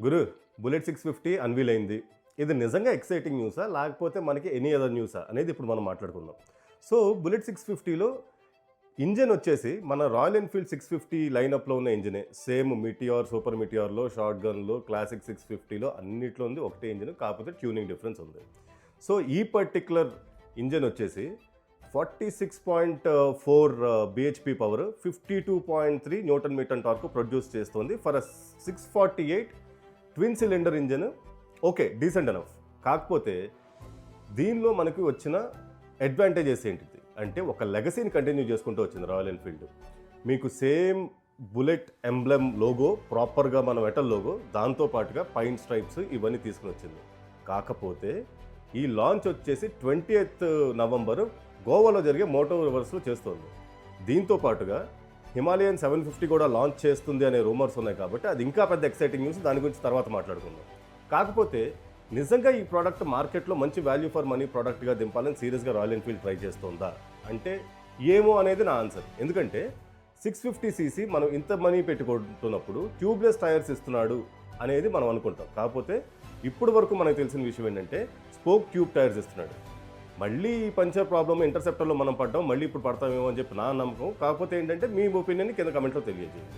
గురు, bullet 650 unveil అయింది. ఇది నిజంగా ఎక్సైటింగ్ న్యూసా? లేకపోతే మనకి ఎనీ అదర్ న్యూసా అనేది ఇప్పుడు మనం మాట్లాడుకుందాం. సో బుల్లెట్ 650లో ఇంజిన్ వచ్చేసి మన రాయల్ ఎన్ఫీల్డ్ 650 లైనప్లో ఉన్న ఇంజినే. సేమ్ మిటియార్, సూపర్ మిటియార్లో, షార్ట్ గన్లో, క్లాసిక్ 650లో అన్నిట్లో ఉంది ఒకటే ఇంజిన్, కాకపోతే ట్యూనింగ్ డిఫరెన్స్ ఉంది. సో ఈ పర్టిక్యులర్ ఇంజిన్ వచ్చేసి 46.4 BHP power, 52.3 newton metre torque produce చేస్తుంది for 648 twin cylinder engine. Okay, decent enough. కాకపోతే దీనిలో మనకి వచ్చిన అడ్వాంటేజెస్ ఏంటిది అంటే, ఒక లెగసీని కంటిన్యూ చేసుకుంటూ వచ్చింది రాయల్ ఎన్ఫీల్డ్. మీకు సేమ్ బుల్లెట్ ఎంబ్లెమ్ లోగో, ప్రాపర్గా మన మెటల్ లోగో, దాంతోపాటుగా పైన్ స్ట్రైప్స్ ఇవన్నీ తీసుకుని వచ్చింది. కాకపోతే ఈ లాంచ్ వచ్చేసి 20th నవంబర్ గోవాలో జరిగే మోటో రివర్స్లో చేస్తుంది. దీంతో పాటుగా హిమాలయన్ 750 కూడా లాంచ్ చేస్తుంది అనే రూమర్స్ ఉన్నాయి. కాబట్టి అది ఇంకా పెద్ద ఎక్సైటింగ్ న్యూస్, దాని గురించి తర్వాత మాట్లాడుకుందాం. కాకపోతే నిజంగా ఈ ప్రోడక్ట్ మార్కెట్లో మంచి వాల్యూ ఫర్ మనీ ప్రోడక్ట్గా దింపాలని సీరియస్గా రాయల్ ఎన్ఫీల్డ్ ట్రై చేస్తుందా అంటే ఏమో అనేది నా ఆన్సర్. ఎందుకంటే 650cc మనం ఇంత మనీ పెట్టుకుంటున్నప్పుడు ట్యూబ్లెస్ టైర్స్ ఇస్తున్నాడు అనేది మనం అనుకుంటాం. కాకపోతే ఇప్పుడు వరకు మనకు తెలిసిన విషయం ఏంటంటే స్పోక్ ట్యూబ్ టైర్స్ ఇస్తున్నాడు. మళ్ళీ ఈ పంచర్ ప్రాబ్లమ్ ఇంటర్సెప్టర్లో మనం పడ్డాం, మళ్ళీ ఇప్పుడు పడతామేమో అని చెప్పి నా నమ్మకం. కాకపోతే ఏంటంటే మీ ఒపీనియన్ కింద కమెంట్లో తెలియజేయండి.